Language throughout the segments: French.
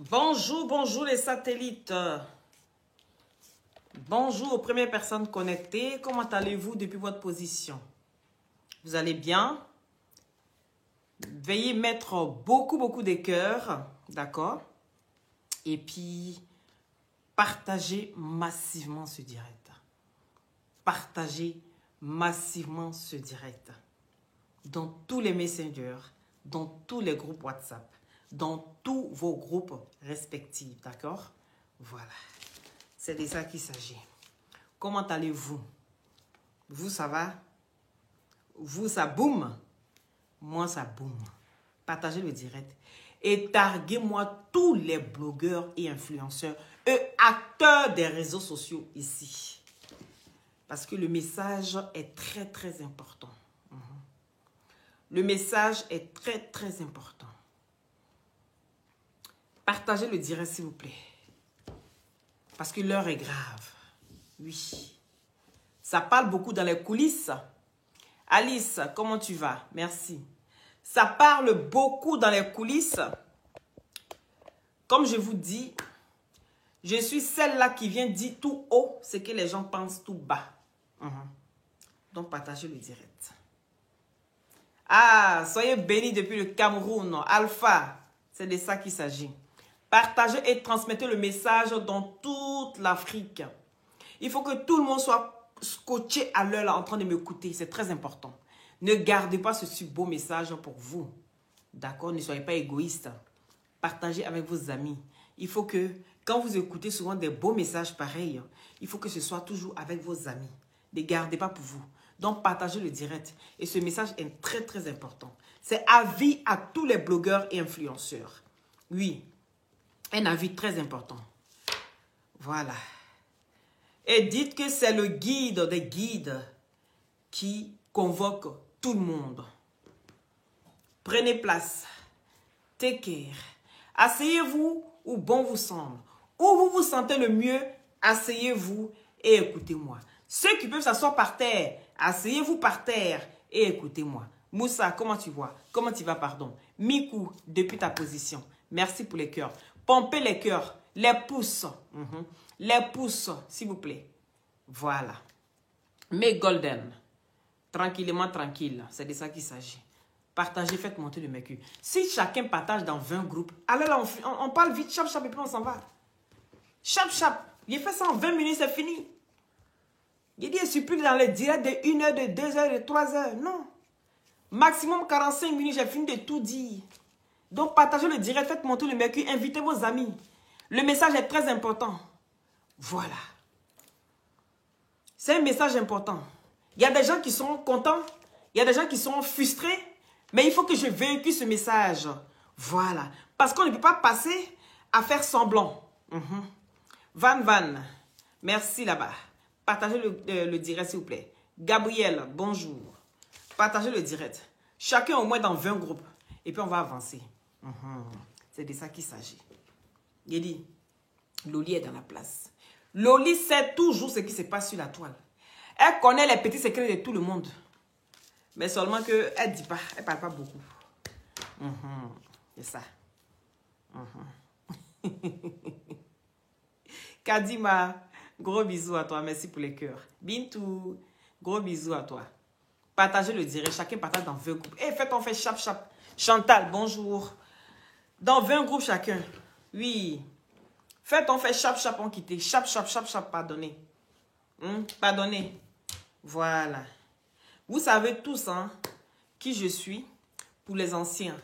Bonjour, bonjour les satellites. Bonjour aux premières personnes connectées. Comment allez-vous depuis votre position? Vous allez bien? Veuillez mettre beaucoup de cœurs, d'accord? Et puis, partagez massivement ce direct. Partagez massivement ce direct. Dans tous les messengers, dans tous les groupes WhatsApp, dans tous vos groupes respectifs, d'accord? Voilà. C'est de ça qu'il s'agit. Comment allez-vous? Vous, ça va? Vous, ça boum? Moi, ça boum. Partagez le direct. Et targuez-moi tous les blogueurs et influenceurs et acteurs des réseaux sociaux ici. Parce que le message est très important. Le message est très important. Partagez le direct, s'il vous plaît. Parce que l'heure est grave. Oui. Ça parle beaucoup dans les coulisses. Alice, comment tu vas? Merci. Ça parle beaucoup dans les coulisses. Comme je vous dis, je suis celle-là qui vient dire tout haut ce que les gens pensent tout bas. Donc, partagez le direct. Ah, soyez bénis depuis le Cameroun. Alpha, c'est de ça qu'il s'agit. Partagez et transmettez le message dans toute l'Afrique. Il faut que tout le monde soit scotché à l'heure en train de m'écouter. C'est très important. Ne gardez pas ce beau message pour vous. D'accord? Ne soyez pas égoïste. Partagez avec vos amis. Il faut que, quand vous écoutez souvent des beaux messages pareils, il faut que ce soit toujours avec vos amis. Ne gardez pas pour vous. Donc, partagez le direct. Et ce message est très important. C'est avis à tous les blogueurs et influenceurs. Oui. Un avis très important. Voilà. Et dites que c'est le guide des guides qui convoque tout le monde. Prenez place. Take care. Asseyez-vous où bon vous semble. Où vous vous sentez le mieux, asseyez-vous et écoutez-moi. Ceux qui peuvent s'asseoir par terre, asseyez-vous par terre et écoutez-moi. Moussa, comment tu vois? Comment tu vas, pardon? Mikou, depuis ta position. Merci pour les cœurs. Pompez les cœurs, les pouces. Les pouces, s'il vous plaît. Voilà. Mais Golden, tranquillement, tranquille. C'est de ça qu'il s'agit. Partagez, faites monter le mercure. Si chacun partage dans 20 groupes, allez là, on parle vite, chap, chap, et puis on s'en va. Chap, chap. Il fait ça en 20 minutes, c'est fini. Il dit, je suis plus dans les directs de 1 heure, de 2 heures, de 3 heures. Non. Maximum 45 minutes, j'ai fini de tout dire. Donc, partagez le direct, faites monter le mercure, invitez vos amis. Le message est très important. Voilà. C'est un message important. Il y a des gens qui sont contents, il y a des gens qui sont frustrés, mais il faut que je véhicule ce message. Voilà. Parce qu'on ne peut pas passer à faire semblant. Van, merci là-bas. Partagez le direct, s'il vous plaît. Gabriel, bonjour. Partagez le direct. Chacun au moins dans 20 groupes. Et puis on va avancer. C'est de ça qu'il s'agit. Il dit, Loli est dans la place. Loli sait toujours ce qui se passe sur la toile. Elle connaît les petits secrets de tout le monde. Mais seulement qu'elle ne dit pas. Elle ne parle pas beaucoup. C'est ça. Kadima, gros bisous à toi. Merci pour les cœurs. Bintou, gros bisous à toi. Partagez le direct. Chacun partage dans 20 groupes. Et faites, on fait chap, chap. Chantal, bonjour. Dans 20 groupes chacun. Oui. Faites, on fait chap, chap, on quitte. Chap, chap, chap, chap, pardonnez. Pardonnez. Voilà. Vous savez tous qui je suis pour les anciens.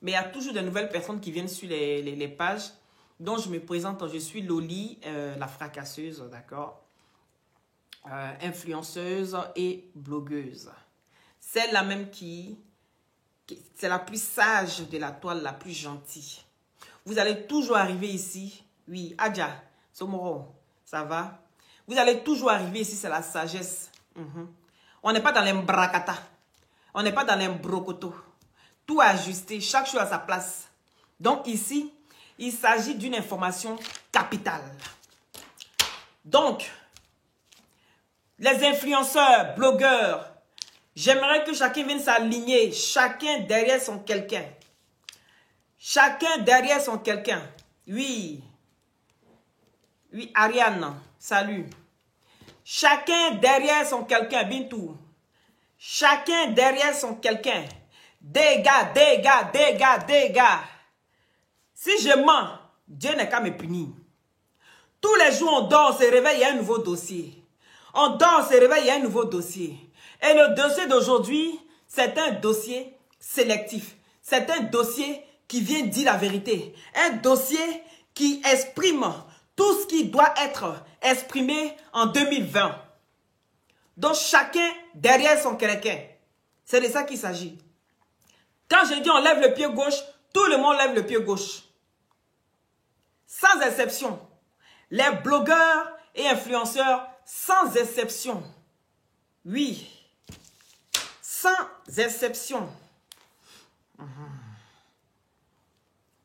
Mais il y a toujours de nouvelles personnes qui viennent sur les pages. Donc, je me présente. Je suis Loli, la fracasseuse, d'accord? Influenceuse et blogueuse. Celle-là même c'est la plus sage de la toile, la plus gentille. Vous allez toujours arriver ici. Oui, Adja, Somoro, ça va? Vous allez toujours arriver ici, c'est la sagesse. On n'est pas dans l'embracata. On n'est pas dans l'embrocoto. Tout ajusté, chaque chose à sa place. Donc ici, il s'agit d'une information capitale. Donc, les influenceurs, blogueurs, j'aimerais que chacun vienne s'aligner. Chacun derrière son quelqu'un. Chacun derrière son quelqu'un. Oui. Oui, Ariane, salut. Chacun derrière son quelqu'un, Bintou. Chacun derrière son quelqu'un. Dégâts, dégâts, dégâts, dégâts. Si je mens, Dieu n'est qu'à me punir. Tous les jours, on dort, on se réveille, il y a un nouveau dossier. On dort, on se réveille, il y a un nouveau dossier. Et le dossier d'aujourd'hui, c'est un dossier sélectif. C'est un dossier qui vient dire la vérité. Un dossier qui exprime tout ce qui doit être exprimé en 2020. Donc, chacun derrière son quelqu'un. C'est de ça qu'il s'agit. Quand je dis on lève le pied gauche, tout le monde lève le pied gauche. Sans exception. Les blogueurs et influenceurs, sans exception. Oui. Sans exception.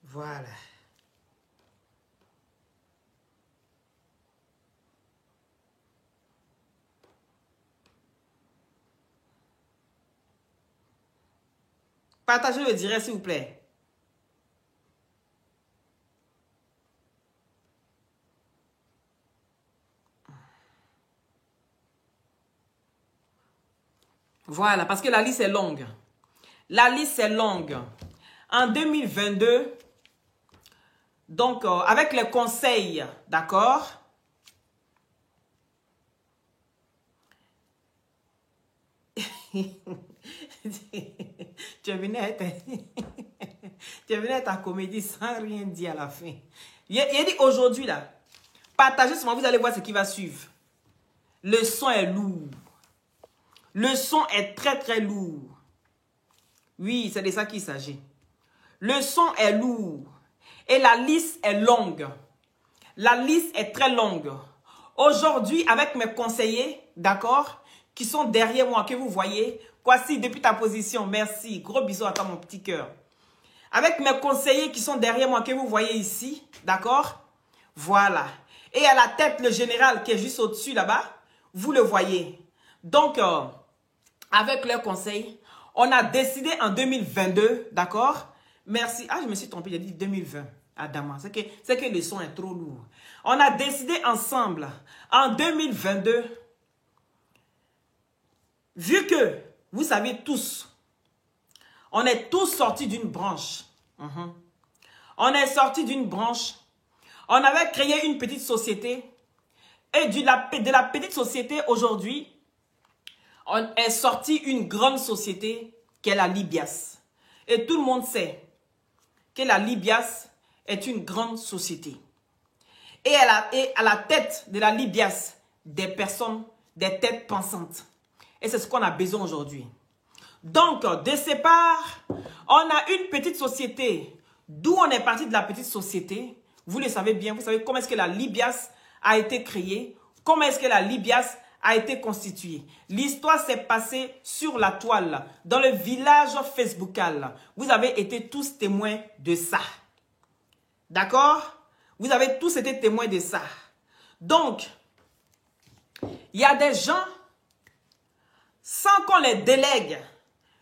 Voilà. Partagez le direct, s'il vous plaît. Voilà, parce que la liste est longue. La liste est longue. En 2022, donc avec les conseils, d'accord? Tu es venu être en comédie sans rien dire à la fin. Il a dit aujourd'hui là, partagez ce moment, vous allez voir ce qui va suivre. Le son est lourd. Le son est très très lourd. Oui, c'est de ça qu'il s'agit. Le son est lourd. Et la liste est longue. La liste est très longue. Aujourd'hui, avec mes conseillers, d'accord, qui sont derrière moi, que vous voyez. Voici, depuis ta position, merci. Gros bisous à toi, mon petit cœur. Avec mes conseillers qui sont derrière moi, que vous voyez ici, d'accord? Voilà. Et à la tête, le général qui est juste au-dessus là-bas, vous le voyez. Donc, avec leurs conseils, on a décidé en 2022, d'accord? Merci. Ah, je me suis trompé, j'ai dit 2020. Adama, c'est que le son est trop lourd. On a décidé ensemble, en 2022, vu que, vous savez tous, on est tous sortis d'une branche. On est sortis d'une branche. On avait créé une petite société. Et de la petite société, aujourd'hui, on est sorti une grande société qui est la Libias. Et tout le monde sait que la Libias est une grande société. Et à la tête de la Libias, des personnes, des têtes pensantes. Et c'est ce qu'on a besoin aujourd'hui. Donc, de ces parts, on a une petite société. D'où on est parti de la petite société. Vous le savez bien, vous savez comment est-ce que la Libias a été créée. Comment est-ce que la Libias a été constituée. L'histoire s'est passée sur la toile, dans le village facebookal. Vous avez été tous témoins de ça. D'accord? Vous avez tous été témoins de ça. Donc, il y a des gens, sans qu'on les délègue,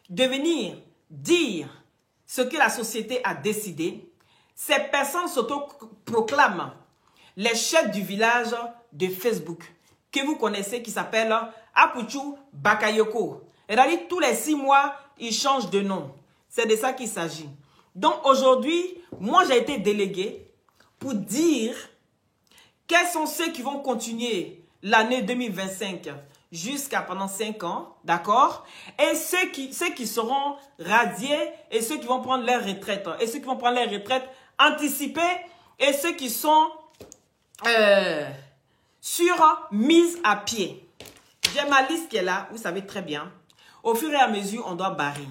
de venir dire ce que la société a décidé, ces personnes s'autoproclament les chefs du village de Facebook, que vous connaissez, qui s'appelle Apuchu Bakayoko. Et là, tous les 6 mois, ils changent de nom. C'est de ça qu'il s'agit. Donc aujourd'hui, moi j'ai été délégué pour dire quels sont ceux qui vont continuer l'année 2025 jusqu'à pendant 5 ans, d'accord? Et ceux qui seront radiés et ceux qui vont prendre leur retraite. Et ceux qui vont prendre leur retraite anticipée et ceux qui sont sur mise à pied. J'ai ma liste qui est là, vous savez très bien. Au fur et à mesure, on doit barrer.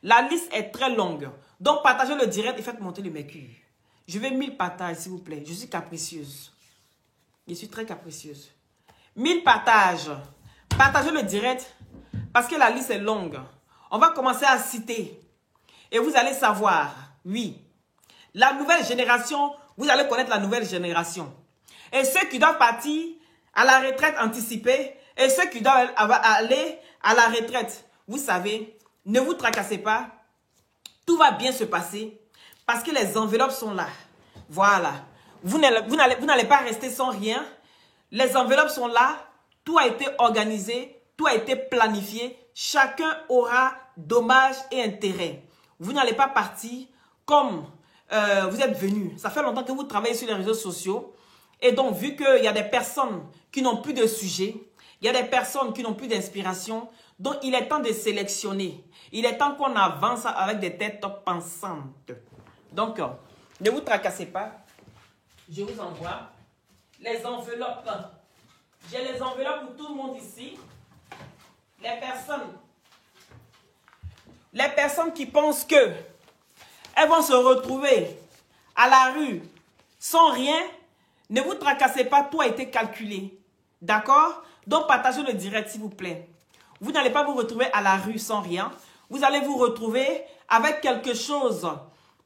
La liste est très longue. Donc, partagez le direct et faites monter le mercure. Je veux 1000 partages, s'il vous plaît. Je suis capricieuse. Je suis très capricieuse. 1000 partages. Partagez le direct parce que la liste est longue. On va commencer à citer. Et vous allez savoir, oui, la nouvelle génération, vous allez connaître la nouvelle génération. Et ceux qui doivent partir à la retraite anticipée et ceux qui doivent aller à la retraite, vous savez, ne vous tracassez pas. Tout va bien se passer parce que les enveloppes sont là. Voilà. Vous n'allez pas rester sans rien. Les enveloppes sont là. Tout a été organisé. Tout a été planifié. Chacun aura dommages et intérêts. Vous n'allez pas partir comme vous êtes venu. Ça fait longtemps que vous travaillez sur les réseaux sociaux. Et donc, vu qu'il y a des personnes qui n'ont plus de sujet, il y a des personnes qui n'ont plus d'inspiration, donc il est temps de sélectionner. Il est temps qu'on avance avec des têtes pensantes. Donc, ne vous tracassez pas. Je vous envoie les enveloppes. J'ai les enveloppes pour tout le monde ici. Les personnes qui pensent que elles vont se retrouver à la rue sans rien, ne vous tracassez pas, tout a été calculé. D'accord? Donc, partagez le direct, s'il vous plaît. Vous n'allez pas vous retrouver à la rue sans rien. Vous allez vous retrouver avec quelque chose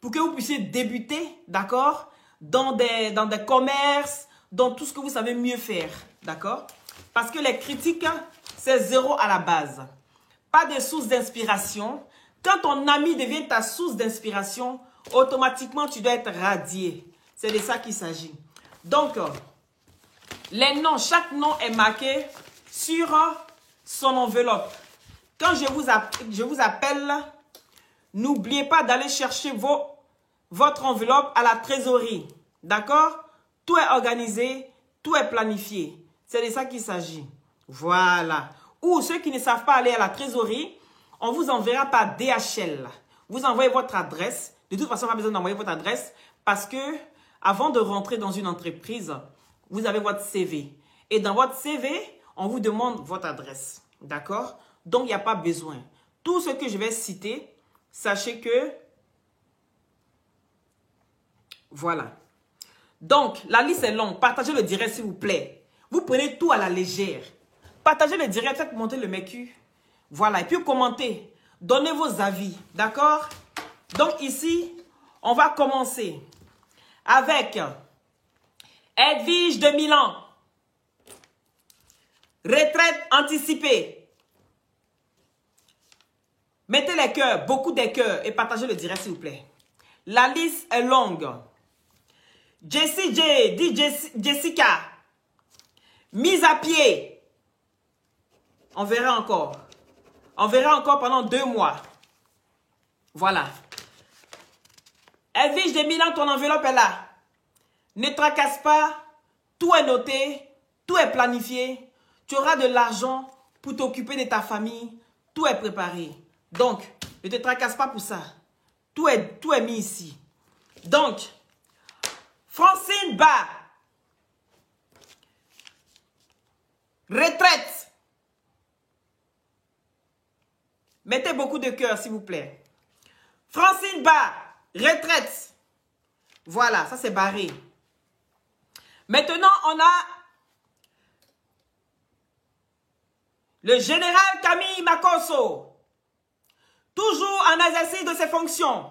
pour que vous puissiez débuter, d'accord? Dans des commerces, dans tout ce que vous savez mieux faire, d'accord? Parce que les critiques, c'est zéro à la base. Pas de source d'inspiration. Quand ton ami devient ta source d'inspiration, automatiquement, tu dois être radié. C'est de ça qu'il s'agit. Donc, les noms, chaque nom est marqué sur son enveloppe. Quand je vous appelle, n'oubliez pas d'aller chercher votre enveloppe à la trésorerie. D'accord? Tout est organisé, tout est planifié. C'est de ça qu'il s'agit. Voilà. Ou ceux qui ne savent pas aller à la trésorerie, on vous enverra par DHL. Vous envoyez votre adresse. De toute façon, on n'a pas besoin d'envoyer votre adresse parce que avant de rentrer dans une entreprise, vous avez votre CV. Et dans votre CV, on vous demande votre adresse. D'accord? Donc, il n'y a pas besoin. Tout ce que je vais citer, sachez que... Voilà. Donc, la liste est longue. Partagez le direct, s'il vous plaît. Vous prenez tout à la légère. Partagez le direct, faites monter le MECU. Voilà. Et puis, commentez. Donnez vos avis. D'accord? Donc, ici, on va commencer avec Edwige de Milan. Retraite anticipée. Mettez les cœurs, beaucoup de cœurs et partagez le direct, s'il vous plaît. La liste est longue. Jessie J, dit Jessica. Mise à pied. On verra encore. On verra encore pendant 2 mois. Voilà. Edwige de Milan, ton enveloppe est là. Ne tracasse pas. Tout est noté. Tout est planifié. Tu auras de l'argent pour t'occuper de ta famille. Tout est préparé. Donc, ne te tracasse pas pour ça. Tout est mis ici. Donc, Francine Ba. Retraite. Mettez beaucoup de cœur, s'il vous plaît. Francine Ba. Retraite. Voilà, ça c'est barré. Maintenant, on a le général Camille Makosso. Toujours en exercice de ses fonctions.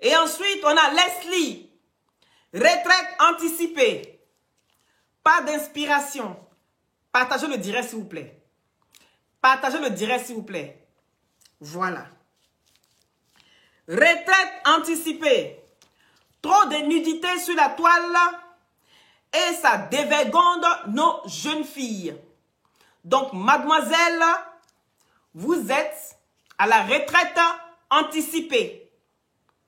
Et ensuite, on a Leslie. Retraite anticipée. Pas d'inspiration. Partagez le direct, s'il vous plaît. Partagez le direct, s'il vous plaît. Voilà. Retraite anticipée. Trop de nudité sur la toile. Et ça dévergonde nos jeunes filles. Donc, mademoiselle, vous êtes à la retraite anticipée.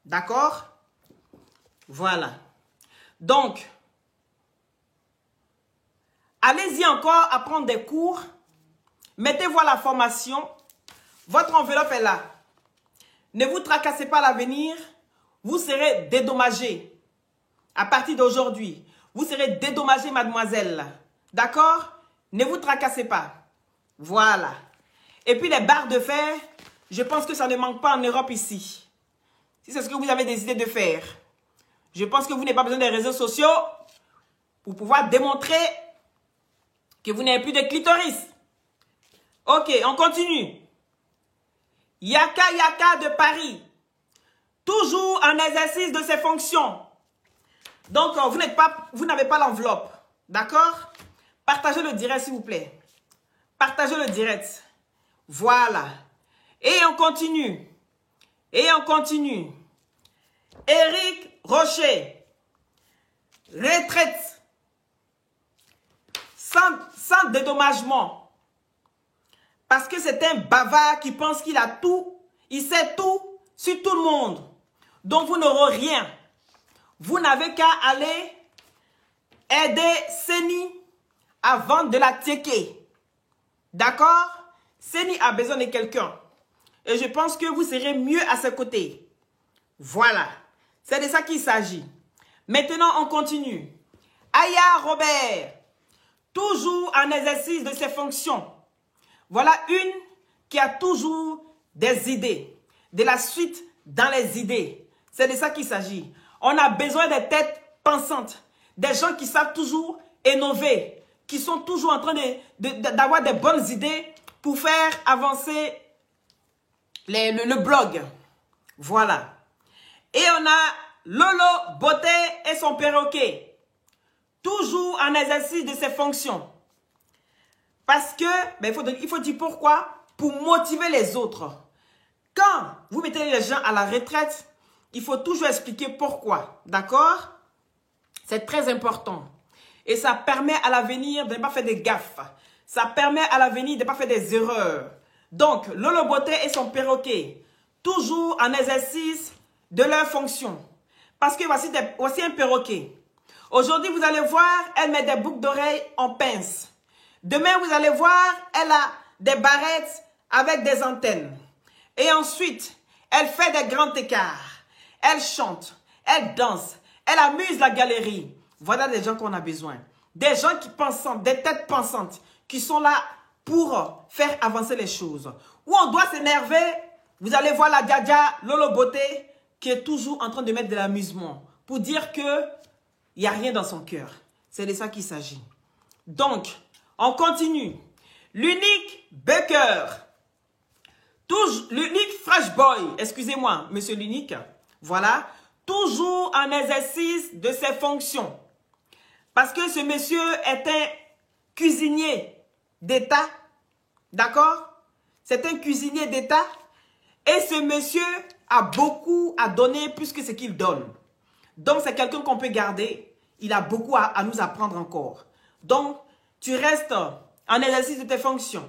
D'accord? Voilà. Donc, allez-y encore à prendre des cours. Mettez-vous à la formation. Votre enveloppe est là. Ne vous tracassez pas à l'avenir. Vous serez dédommagé. À partir d'aujourd'hui, vous serez dédommagé, mademoiselle. D'accord? Ne vous tracassez pas. Voilà. Et puis les barres de fer, je pense que ça ne manque pas en Europe ici. Si c'est ce que vous avez décidé de faire. Je pense que vous n'avez pas besoin des réseaux sociaux pour pouvoir démontrer que vous n'avez plus de clitoris. Ok, on continue. Yaka Yaka de Paris. Toujours en exercice de ses fonctions. Donc, vous n'avez pas l'enveloppe. D'accord? Partagez le direct, s'il vous plaît. Partagez le direct. Voilà. Et on continue. Et on continue. Éric Rocher. Retraite. Sans dédommagement. Parce que c'est un bavard qui pense qu'il a tout. Il sait tout sur tout le monde. Donc vous n'aurez rien. Vous n'avez qu'à aller aider Seni à vendre de la tieke. D'accord? Seni a besoin de quelqu'un. Et je pense que vous serez mieux à ses côtés. Voilà. C'est de ça qu'il s'agit. Maintenant, on continue. Aya Robert. Toujours en exercice de ses fonctions. Voilà une qui a toujours des idées. De la suite dans les idées. C'est de ça qu'il s'agit. On a besoin des têtes pensantes. Des gens qui savent toujours innover. Qui sont toujours en train d'avoir des bonnes idées pour faire avancer le blog. Voilà. Et on a Lolo Beauté et son perroquet. Toujours en exercice de ses fonctions. Parce que, il faut dire pourquoi. Pour motiver les autres. Quand vous mettez les gens à la retraite, il faut toujours expliquer pourquoi. D'accord? C'est très important. Et ça permet à l'avenir de ne pas faire des gaffes. Ça permet à l'avenir de ne pas faire des erreurs. Donc, Lolo Beauté et son perroquet. Toujours en exercice de leur fonction. Parce que voici un perroquet. Aujourd'hui, vous allez voir, elle met des boucles d'oreilles en pince. Demain, vous allez voir, elle a des barrettes avec des antennes. Et ensuite, elle fait des grands écarts. Elle chante, elle danse, elle amuse la galerie. Voilà des gens qu'on a besoin. Des gens qui pensent, des têtes pensantes, qui sont là pour faire avancer les choses. Où on doit s'énerver, vous allez voir la Djadia Lolo Beauté qui est toujours en train de mettre de l'amusement pour dire que il n'y a rien dans son cœur. C'est de ça qu'il s'agit. Donc, on continue. L'unique Baker. L'unique Fresh Boy. Excusez-moi, monsieur l'unique. Voilà. Toujours en exercice de ses fonctions. Parce que ce monsieur est un cuisinier d'État. D'accord? C'est un cuisinier d'État. Et ce monsieur a beaucoup à donner plus que ce qu'il donne. Donc, c'est quelqu'un qu'on peut garder. Il a beaucoup à nous apprendre encore. Donc, tu restes en exercice de tes fonctions.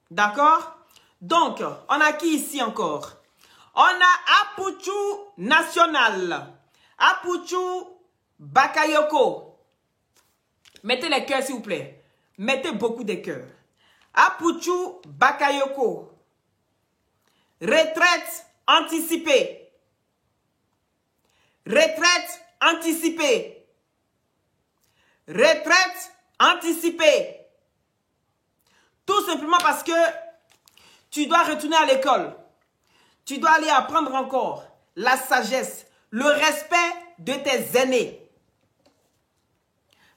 D'accord? Donc, on a qui ici encore? On a Apuchu National. Apuchu Bakayoko. Mettez les cœurs, s'il vous plaît. Mettez beaucoup de cœurs. Apuchu Bakayoko. Retraite anticipée. Retraite anticipée. Retraite anticipée. Tout simplement parce que tu dois retourner à l'école. Tu dois aller apprendre encore la sagesse, le respect de tes aînés.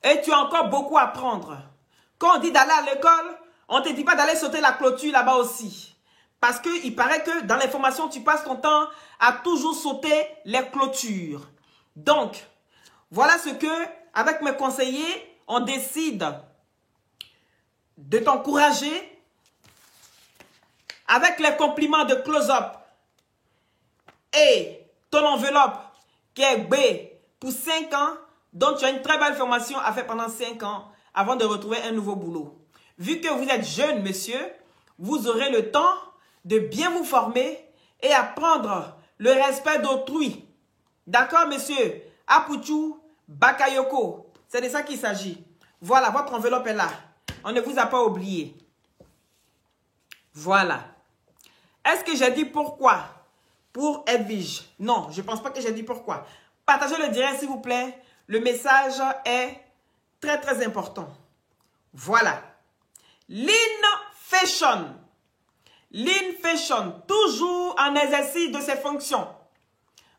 Et tu as encore beaucoup à apprendre. Quand on dit d'aller à l'école, on ne te dit pas d'aller sauter la clôture là-bas aussi. Parce qu'il paraît que dans les formations, tu passes ton temps à toujours sauter les clôtures. Donc, voilà ce que, avec mes conseillers, on décide de t'encourager avec les compliments de close-up et ton enveloppe qui est B pour 5 ans, donc tu as une très belle formation à faire pendant 5 ans avant de retrouver un nouveau boulot. Vu que vous êtes jeune, monsieur, vous aurez le temps de bien vous former et apprendre le respect d'autrui. D'accord, monsieur? Apuchu Bakayoko. C'est de ça qu'il s'agit. Voilà, votre enveloppe est là. On ne vous a pas oublié. Voilà. Est-ce que j'ai dit pourquoi? Pour Edwige. Non, je ne pense pas que j'ai dit pourquoi. Partagez le direct, s'il vous plaît. Le message est très, très important. Voilà. Lean Fashion. Lean Fashion. Toujours en exercice de ses fonctions.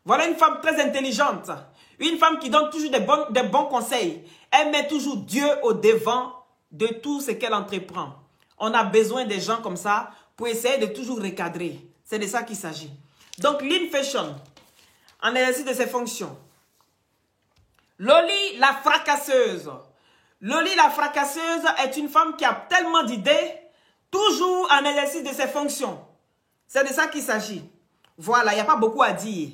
Voilà une femme très intelligente. Une femme qui donne toujours des bons conseils. Elle met toujours Dieu au devant de tout ce qu'elle entreprend. On a besoin des gens comme ça pour essayer de toujours recadrer. C'est de ça qu'il s'agit. Donc, Lean Fashion, en exercice de ses fonctions. Loli la fracasseuse. Loli la fracasseuse est une femme qui a tellement d'idées, toujours en exercice de ses fonctions. C'est de ça qu'il s'agit. Voilà, il n'y a pas beaucoup à dire.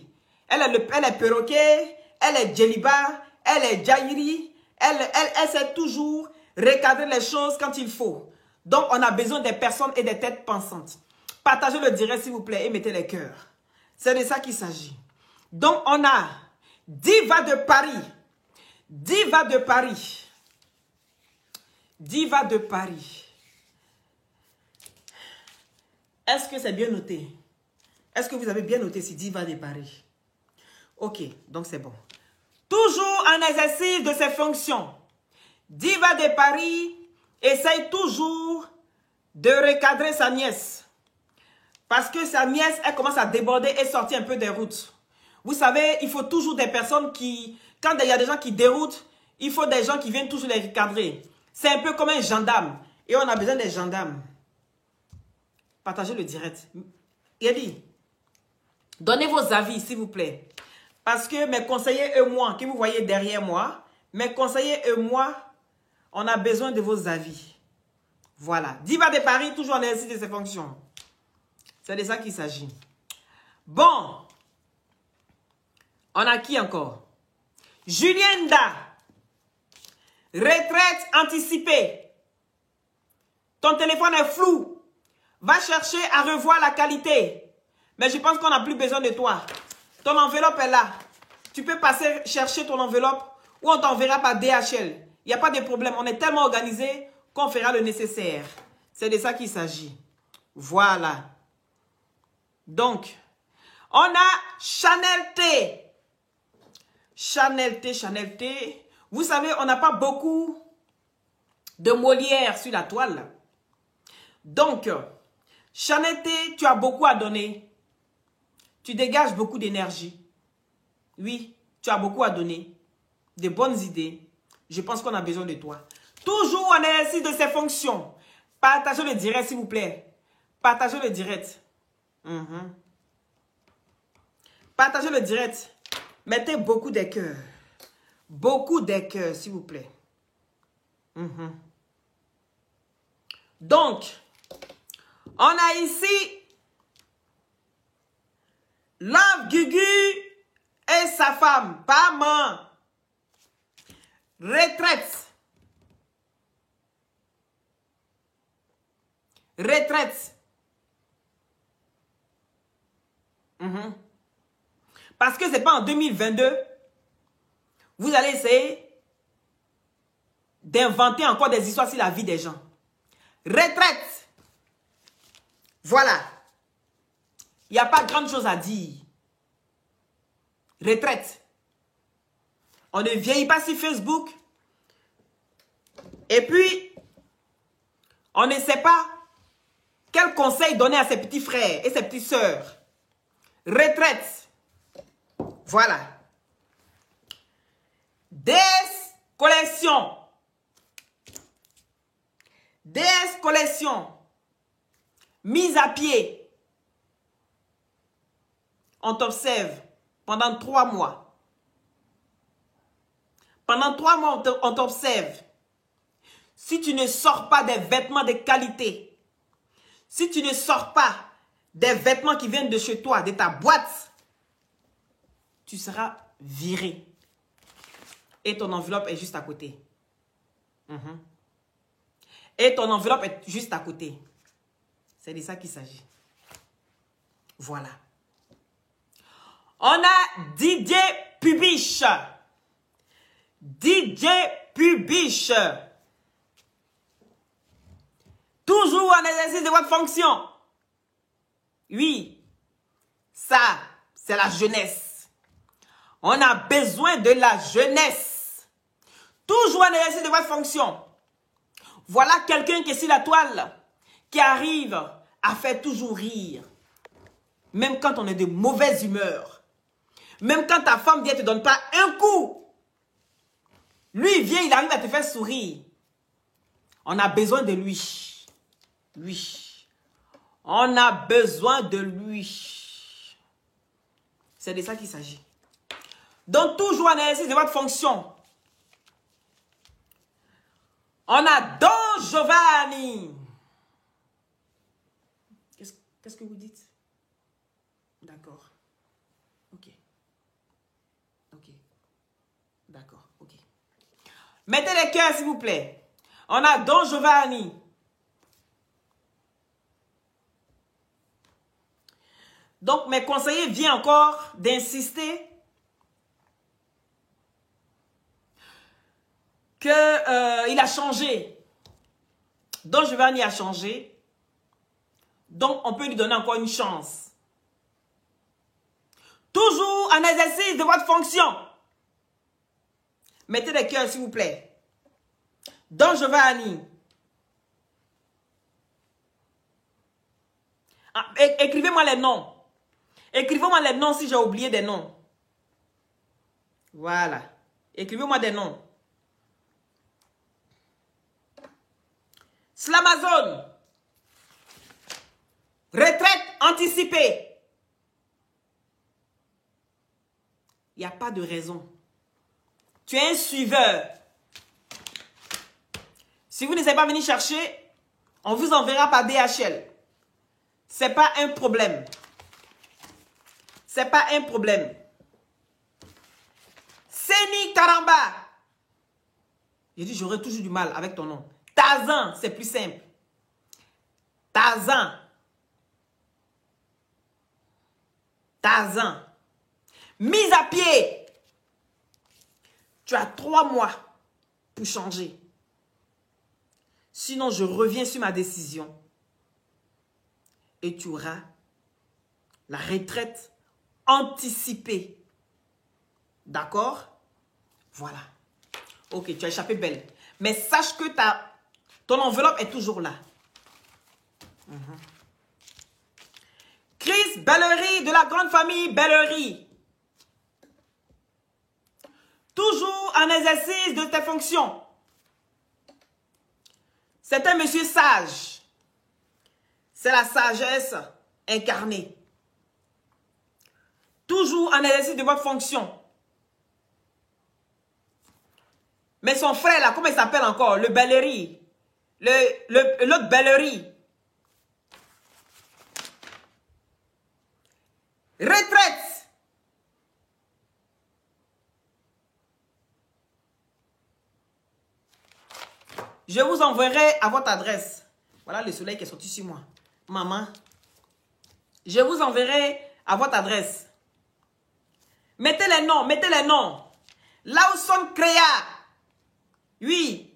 Elle est perroquet, elle est djeliba, elle est djaïri. Elle sait toujours recadrer les choses quand il faut. Donc, on a besoin des personnes et des têtes pensantes. Partagez le direct, s'il vous plaît, et mettez les cœurs. C'est de ça qu'il s'agit. Donc, on a Diva de Paris. Diva de Paris. Diva de Paris. Est-ce que c'est bien noté? Est-ce que vous avez bien noté si Diva de Paris? Ok, donc c'est bon. Toujours en exercice de ses fonctions. Diva de Paris essaye toujours de recadrer sa nièce. Parce que sa nièce, elle commence à déborder et sortir un peu des routes. Vous savez, il faut toujours des personnes qui... Quand il y a des gens qui déroutent, il faut des gens qui viennent toujours les recadrer. C'est un peu comme un gendarme. Et on a besoin des gendarmes. Partagez le direct. Il dit, donnez vos avis, s'il vous plaît. Parce que mes conseillers et moi, que vous voyez derrière moi, mes conseillers et moi, on a besoin de vos avis. Voilà. Diva de Paris, toujours en exercice de ses fonctions. C'est de ça qu'il s'agit. Bon. On a qui encore? Julienda. Retraite anticipée. Ton téléphone est flou. Va chercher à revoir la qualité. Mais je pense qu'on n'a plus besoin de toi. Ton enveloppe est là. Tu peux passer chercher ton enveloppe ou on t'enverra par DHL. Il n'y a pas de problème. On est tellement organisé qu'on fera le nécessaire. C'est de ça qu'il s'agit. Voilà. Donc, on a Chanel T. Chanel T, Chanel T. Vous savez, on n'a pas beaucoup de Molière sur la toile. Donc, Chanel T, tu as beaucoup à donner. Tu dégages beaucoup d'énergie. Oui, tu as beaucoup à donner. De bonnes idées. Je pense qu'on a besoin de toi. Toujours en exercice de ses fonctions. Partagez le direct, s'il vous plaît. Partagez le direct. Partagez le direct. Mettez beaucoup de cœurs. Beaucoup de cœurs, s'il vous plaît. Donc, on a ici Love Gugu et sa femme. Maman. Retraite. Retraite. Parce que ce n'est pas en 2022. Vous allez essayer d'inventer encore des histoires sur la vie des gens. Retraite. Voilà. Il n'y a pas grande chose à dire. Retraite. On ne vieillit pas sur Facebook. Et puis, on ne sait pas quel conseil donner à ses petits frères et ses petites sœurs. Retraite. Voilà. Des collections. Des collections. Mise à pied. On t'observe pendant 3 mois. Pendant 3 mois, on t'observe. Si tu ne sors pas des vêtements de qualité, si tu ne sors pas des vêtements qui viennent de chez toi, de ta boîte, tu seras viré. Et ton enveloppe est juste à côté. Et ton enveloppe est juste à côté. C'est de ça qu'il s'agit. Voilà. On a Didier Pubiche. Didier Pubiche. Toujours en exercice de votre fonction. Oui. Ça, c'est la jeunesse. On a besoin de la jeunesse. Toujours en exercice de votre fonction. Voilà quelqu'un qui est sur la toile, qui arrive à faire toujours rire. Même quand on est de mauvaise humeur. Même quand ta femme vient te donne pas un coup. Lui, il vient, il arrive à te faire sourire. On a besoin de lui. Lui. On a besoin de lui. C'est de ça qu'il s'agit. Donc, toujours en exercice de votre fonction. On a Don Giovanni. Qu'est-ce que vous dites? D'accord. Ok. D'accord, ok. Mettez les cœurs, s'il vous plaît. On a Don Giovanni. Donc, mes conseillers viennent encore d'insister qu'il a changé. Don Giovanni a changé. Donc, on peut lui donner encore une chance. Toujours en exercice de votre fonction. Mettez des cœurs, s'il vous plaît. Don Giovanni. Ah, écrivez-moi les noms. Écrivez-moi les noms si j'ai oublié des noms. Voilà. Écrivez-moi des noms. Slamazone. Retraite anticipée. Il n'y a pas de raison. Tu es un suiveur. Si vous ne savez pas venir chercher, on vous enverra par DHL. Ce n'est pas un problème. Ce n'est pas un problème. Seni Karamba. J'ai dit, j'aurai toujours du mal avec ton nom. Tarzan, c'est plus simple. Tarzan. Tarzan. Mise à pied. Tu as 3 mois pour changer. Sinon, je reviens sur ma décision. Et tu auras la retraite anticipée. D'accord? Voilà. Ok, tu as échappé belle. Mais sache que ton enveloppe est toujours là. Chris Bellery de la grande famille Bellery. Toujours en exercice de tes fonctions. C'est un monsieur sage. C'est la sagesse incarnée. Toujours en exercice de votre fonction. Mais son frère là, comment il s'appelle encore? Le Bellery. L'autre Bellery. Retraite. Je vous enverrai à votre adresse. Voilà le soleil qui est sorti sur moi. Maman. Je vous enverrai à votre adresse. Mettez les noms, mettez les noms. Lawson Créa. Oui.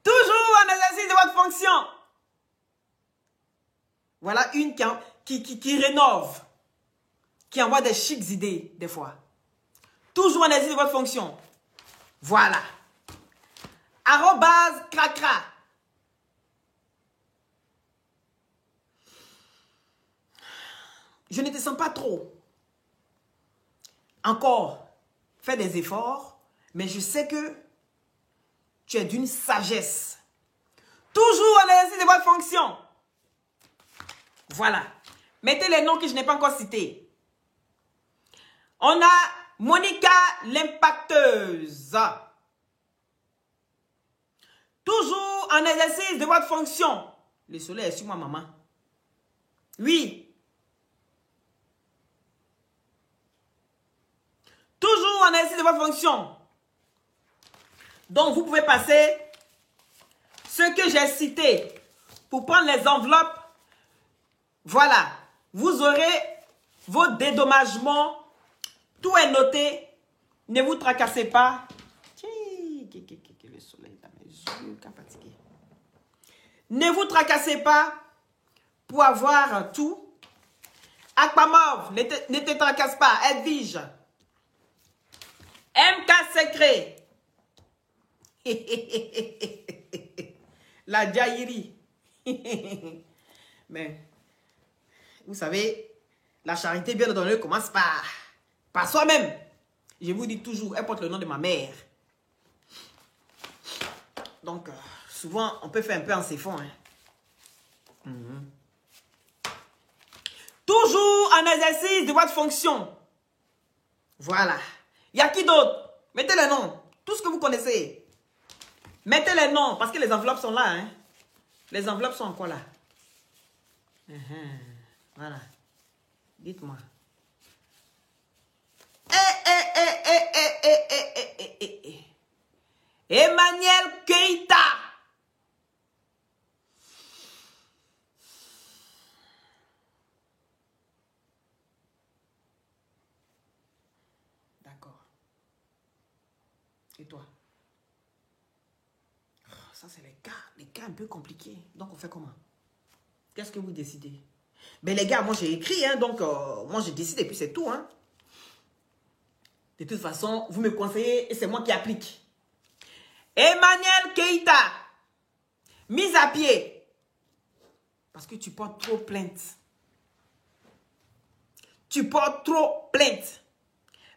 Toujours en exercice de votre fonction. Voilà une qui rénove. Qui envoie des chics idées, des fois. Toujours en exercice de votre fonction. Voilà. Arrobase cracra. Je ne te sens pas trop. Encore, fais des efforts, mais je sais que tu es d'une sagesse. Toujours en exercice de votre fonction. Voilà. Mettez les noms que je n'ai pas encore cités. On a Monica l'impacteuse. Toujours en exercice de votre fonction. Le soleil est sur moi, maman. Oui. Toujours en exercice de votre fonction. Donc, vous pouvez passer ce que j'ai cité pour prendre les enveloppes. Voilà. Vous aurez vos dédommagements. Tout est noté. Ne vous tracassez pas. Le soleil dans mes yeux, fatigué. Ne vous tracassez pas pour avoir tout. Aquamov, ne te tracasse pas. Edwige. MK Secret. La Jairi. Mais, vous savez, la charité bien ordonnée commence par soi-même. Je vous dis toujours, elle porte le nom de ma mère. Donc, souvent, on peut faire un peu en ses fonds. Hein. Toujours en exercice de votre fonction. Voilà. Il y a qui d'autre? Mettez les noms. Tout ce que vous connaissez. Mettez les noms, parce que les enveloppes sont là. Hein. Les enveloppes sont encore là. Voilà. Dites-moi. Emmanuel Keïta. D'accord. Et toi? Ça, c'est les cas un peu compliqués. Donc, on fait comment? Qu'est-ce que vous décidez? Ben, les gars, moi, j'ai écrit, hein, donc, moi, j'ai décidé, et puis c'est tout, hein. De toute façon, vous me conseillez, et c'est moi qui applique. Emmanuel Keïta, mise à pied. Parce que tu portes trop plainte. Tu portes trop plainte.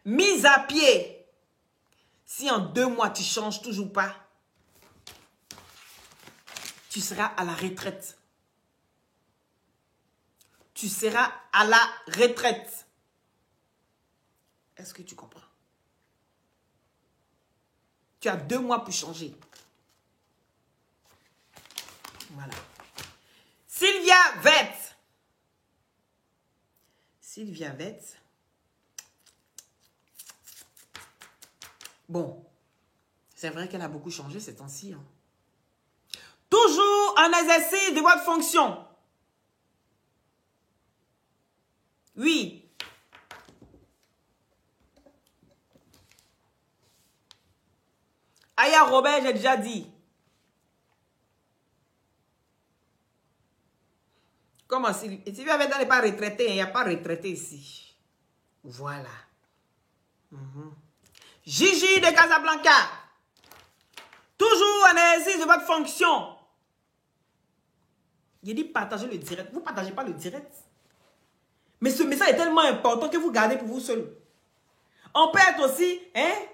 Mise à pied. Si en 2 mois, tu ne changes toujours pas, tu seras à la retraite. Tu seras à la retraite. Est-ce que tu comprends? Tu as 2 mois pour changer. Voilà. Sylvia Vette. Sylvia Vette. Bon. C'est vrai qu'elle a beaucoup changé ces temps-ci. Hein. Toujours en exercice de votre fonction. Oui. Aya Robert, j'ai déjà dit. Comment si tu avais n'est pas retraité, il n'y a pas retraité ici. Voilà. Gigi de Casablanca. Toujours en exercice de votre fonction. Il dit partagez le direct. Vous ne partagez pas le direct. Mais ce message est tellement important que vous gardez pour vous seul. On peut être aussi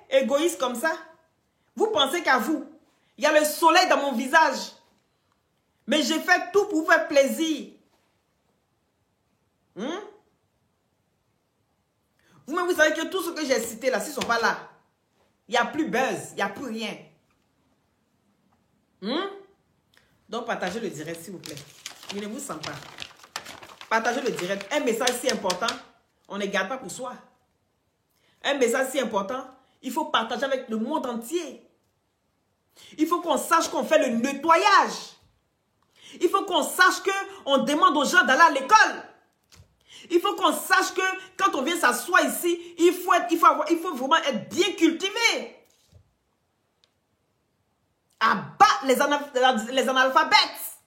égoïste comme ça. Vous pensez qu'à vous. Il y a le soleil dans mon visage. Mais j'ai fait tout pour vous faire plaisir. Vous-même, vous savez que tout ce que j'ai cité là, s'ils ne sont pas là, il n'y a plus buzz, il n'y a plus rien. Donc, partagez le direct, s'il vous plaît. Je ne vous sens pas. Partagez le direct. Un message si important, on ne garde pas pour soi. Un message si important, il faut partager avec le monde entier. Il faut qu'on sache qu'on fait le nettoyage. Il faut qu'on sache qu'on demande aux gens d'aller à l'école. Il faut qu'on sache que quand on vient s'asseoir ici, il faut vraiment être bien cultivé. Abattre les analphabètes.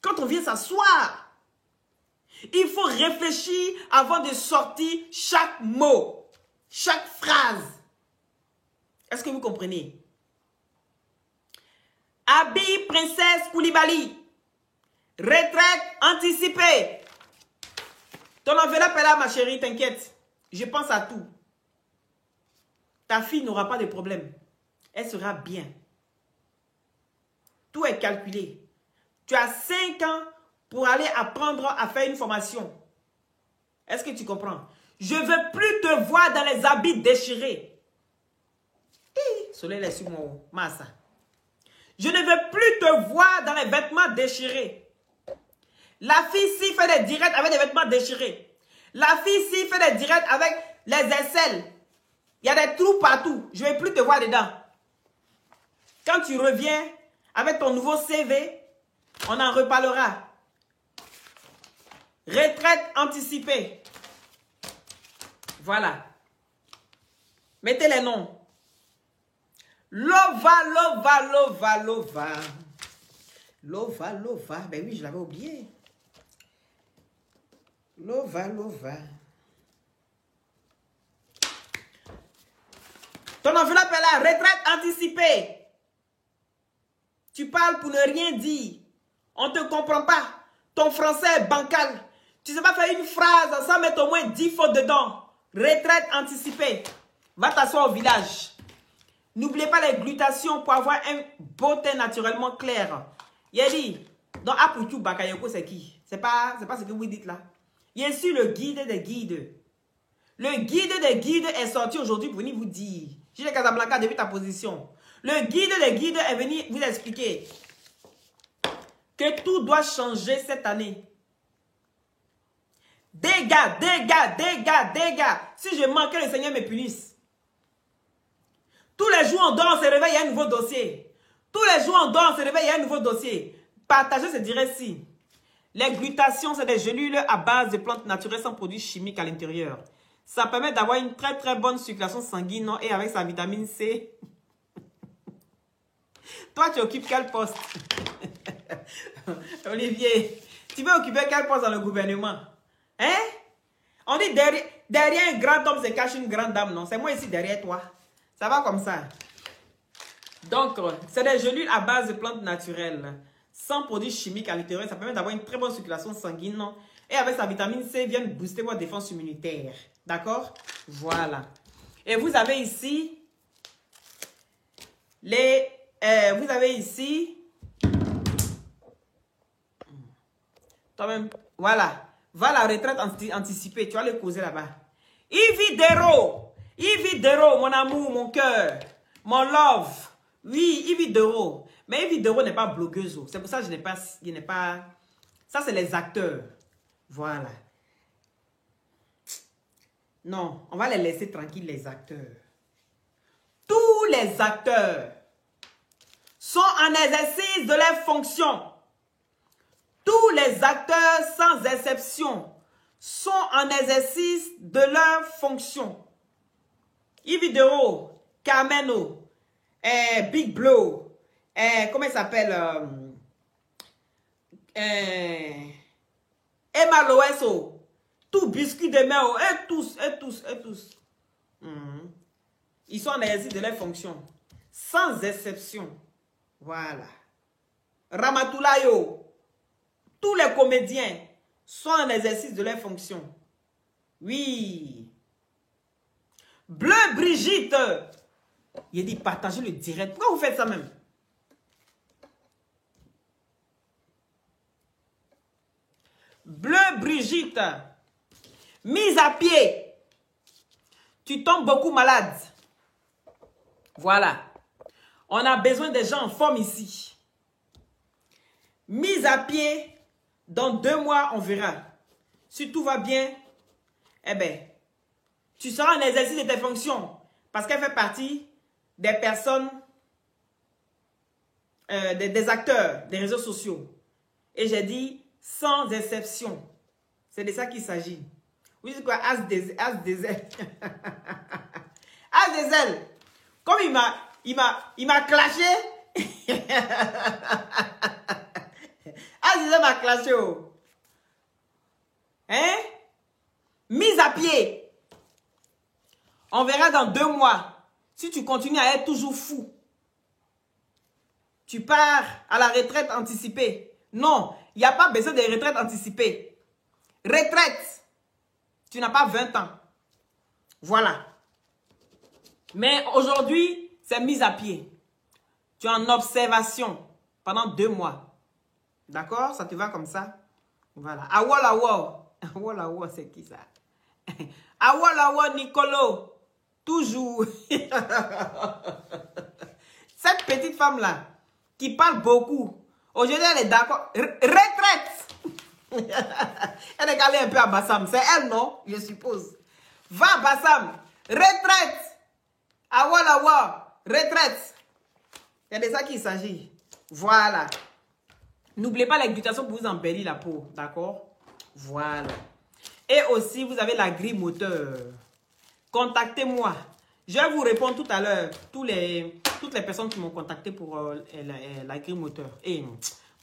Quand on vient s'asseoir, il faut réfléchir avant de sortir chaque mot, chaque phrase. Est-ce que vous comprenez? Abi Princesse Koulibaly. Retraite anticipée. Ton enveloppe est là, ma chérie, t'inquiète. Je pense à tout. Ta fille n'aura pas de problème. Elle sera bien. Tout est calculé. Tu as 5 ans pour aller apprendre à faire une formation. Est-ce que tu comprends? Je ne veux plus te voir dans les habits déchirés. Soleil est sur mon massa. Je ne veux plus te voir dans les vêtements déchirés. La fille ici fait des directs avec des vêtements déchirés. La fille ici fait des directs avec les aisselles. Il y a des trous partout. Je ne vais plus te voir dedans. Quand tu reviens avec ton nouveau CV, on en reparlera. Retraite anticipée. Voilà. Mettez les noms. Lova, Lova, Lova, Lova. Lova, Lova. Ben oui, je l'avais oublié. Lova, Lova. Ton enveloppe est là. Retraite anticipée. Tu parles pour ne rien dire. On ne te comprend pas. Ton français est bancal. Tu ne sais pas faire une phrase sans mettre au moins 10 fautes dedans. Retraite anticipée. Va t'asseoir au village. N'oubliez pas les glutations pour avoir un beau teint naturellement clair. Yedi, donc Aputu Bakayoko, c'est qui? C'est pas ce que vous dites là. Il est sur le guide des guides. Le guide des guides est sorti aujourd'hui pour venir vous dire. Gilles Casablanca, depuis ta position. Le guide des guides est venu vous expliquer que tout doit changer cette année. Dégâts, dégâts, dégâts, dégâts. Si je manque, que le Seigneur me punisse. Tous les jours, on dort, on se réveille, il y a un nouveau dossier. Tous les jours, on dort, on se réveille, il y a un nouveau dossier. Partagez ce direct-ci. Les glutations, c'est des gélules à base de plantes naturelles sans produits chimiques à l'intérieur. Ça permet d'avoir une très très bonne circulation sanguine et avec sa vitamine C. Toi, tu occupes quel poste? Olivier, tu veux occuper quel poste dans le gouvernement? Hein? On dit derrière un grand homme se cache une grande dame, non? C'est moi ici derrière toi. Ça va comme ça. Donc, c'est des gélules à base de plantes naturelles, sans produits chimiques à l'intérieur. Ça permet d'avoir une très bonne circulation sanguine, non? Et avec sa vitamine C, vient booster votre défense immunitaire. D'accord? Voilà. Et vous avez ici les... vous avez ici... Toi-même, voilà. Va à la retraite anticipée. Tu vas le causer là-bas. Yves Dero, mon amour, mon cœur, mon love. Oui, Yves Dero. Mais Yves Dero n'est pas blogueuse. C'est pour ça que je n'ai pas... Ça, c'est les acteurs. Voilà. Non, on va les laisser tranquilles, les acteurs. Tous les acteurs sont en exercice de leurs fonctions. Tous les acteurs, sans exception, sont en exercice de leurs fonctions. Yves Dero, Carmeno, Big Blow, comment il s'appelle? Emma Loeso. Tout biscuit de mer, et tous. Ils sont en exercice de leurs fonctions. Sans exception. Voilà. Ramatoulayo. Tous les comédiens sont en exercice de leurs fonctions. Oui. Bleu Brigitte. Il dit partagez le direct. Pourquoi vous faites ça même? Bleu Brigitte. Mise à pied. Tu tombes beaucoup malade. Voilà. On a besoin des gens en forme ici. Mise à pied. Dans 2 mois, on verra. Si tout va bien, eh bien, tu seras en exercice de tes fonctions. Parce qu'elle fait partie des personnes, des acteurs des réseaux sociaux. Et j'ai dit, sans exception. C'est de ça qu'il s'agit. Oui, c'est quoi? As des ailes. As des ailes. Comme il m'a clashé. As des ailes m'a clashé. Oh. Hein? Mise à pied. On verra dans 2 mois. Si tu continues à être toujours fou. Tu pars à la retraite anticipée. Non, il n'y a pas besoin de retraite anticipée. Retraite. Tu n'as pas 20 ans. Voilà. Mais aujourd'hui, c'est mise à pied. Tu es en observation pendant 2 mois. D'accord? Ça te va comme ça? Voilà. Awolawa. Awolawa, c'est qui ça? Awolawa Nicolo. Toujours. Cette petite femme-là, qui parle beaucoup. Aujourd'hui, elle est d'accord. Retraite. Elle est allée un peu à Bassam. C'est elle, non? Je suppose. Va à Bassam. Retraite. Awalawa. Retraite. C'est de ça qu'il s'agit. Voilà. N'oubliez pas la glutation pour vous embellir la peau. D'accord? Voilà. Et aussi, vous avez la grille moteur. Contactez-moi. Je vais vous répondre tout à l'heure. Toutes les personnes qui m'ont contacté pour la grille moteur. Et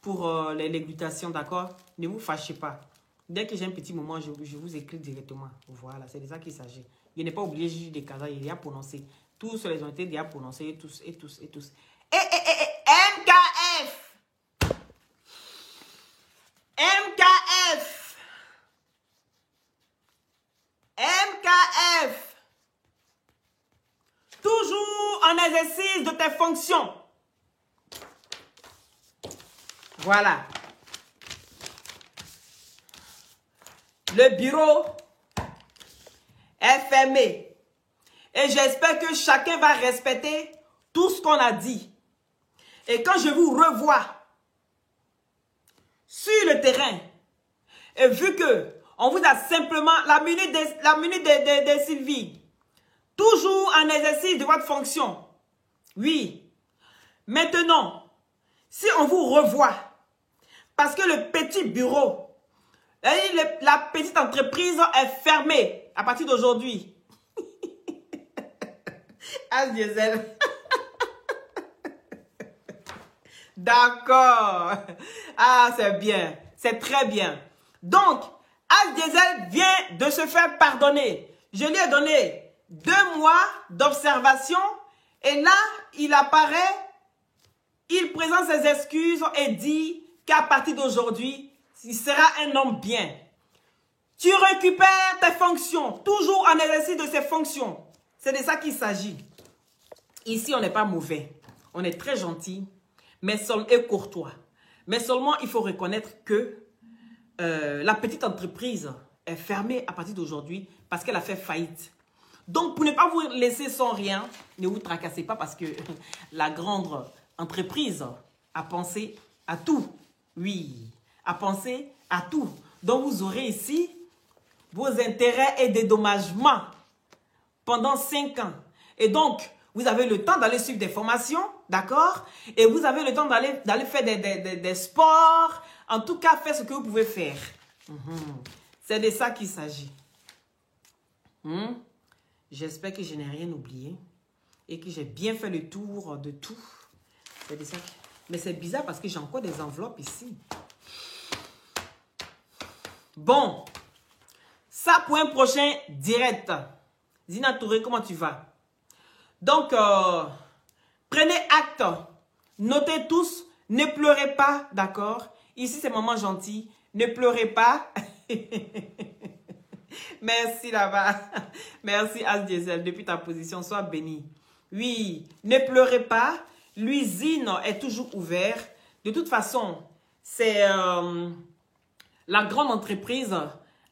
pour les glutations, d'accord? Ne vous fâchez pas. Dès que j'ai un petit moment, je vous écris directement. Voilà, c'est de ça qu'il s'agit. Je n'ai pas oublié juste des cas, il y a prononcé. Tous les ont été déjà prononcés, tous. MKF! MKF! MKF! Toujours en exercice de tes fonctions. Voilà. Le bureau est fermé. Et j'espère que chacun va respecter tout ce qu'on a dit. Et quand je vous revois sur le terrain, et vu que On vous a simplement, la minute de Sylvie, toujours en exercice de votre fonction. Oui. Maintenant, si on vous revoit, parce que le petit bureau, la petite entreprise est fermée à partir d'aujourd'hui. As Diesel. D'accord. Ah, c'est bien. C'est très bien. Donc, As Diesel vient de se faire pardonner. Je lui ai donné 2 mois d'observation et là, il apparaît, il présente ses excuses et dit qu'à partir d'aujourd'hui, il sera un homme bien. Tu récupères tes fonctions, toujours en exercice de ses fonctions. C'est de ça qu'il s'agit. Ici, on n'est pas mauvais. On est très gentil, mais et courtois. Mais seulement, il faut reconnaître que la petite entreprise est fermée à partir d'aujourd'hui parce qu'elle a fait faillite. Donc, pour ne pas vous laisser sans rien, ne vous tracassez pas parce que la grande entreprise a pensé à tout. Oui, a pensé à tout. Donc, vous aurez ici vos intérêts et dédommagements pendant 5 ans. Et donc, vous avez le temps d'aller suivre des formations, d'accord? Et vous avez le temps d'aller faire des sports. En tout cas, faire ce que vous pouvez faire. C'est de ça qu'il s'agit. J'espère que je n'ai rien oublié. Et que j'ai bien fait le tour de tout. C'est de ça. Mais c'est bizarre parce que j'ai encore des enveloppes ici. Bon. Ça pour un prochain direct. Zina Touré, comment tu vas? Donc, prenez acte. Notez tous. Ne pleurez pas, d'accord? Ici, c'est maman gentille. Ne pleurez pas. Merci là-bas. Merci As Diesel. Depuis ta position, sois béni. Oui, ne pleurez pas. L'usine est toujours ouverte. De toute façon, c'est la grande entreprise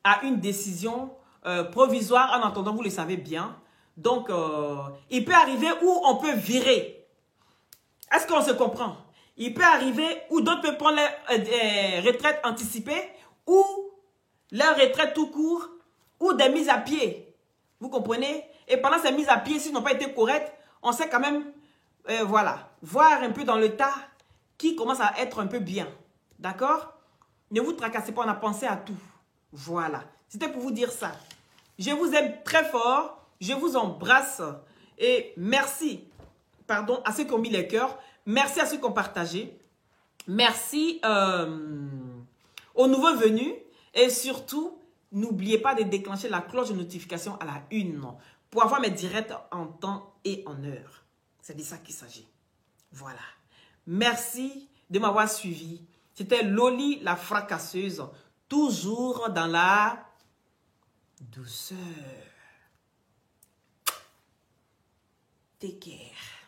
a une décision provisoire. En attendant, vous le savez bien. Donc, il peut arriver où on peut virer. Est-ce qu'on se comprend? Il peut arriver où d'autres peuvent prendre les retraites anticipées ou leur retraite tout court ou des mises à pied. Vous comprenez? Et pendant ces mises à pied, s'ils n'ont pas été correctes, on sait quand même, voilà, voir un peu dans le tas qui commence à être un peu bien. D'accord? Ne vous tracassez pas, on a pensé à tout. Voilà. C'était pour vous dire ça. Je vous aime très fort. Je vous embrasse. Et merci, pardon, à ceux qui ont mis les cœurs. Merci à ceux qui ont partagé. Merci aux nouveaux venus. Et surtout, n'oubliez pas de déclencher la cloche de notification à la 1 pour avoir mes directs en temps et en heure. C'est de ça qu'il s'agit. Voilà. Merci de m'avoir suivi. C'était Loli la fracasseuse. Toujours dans la douceur. Take care.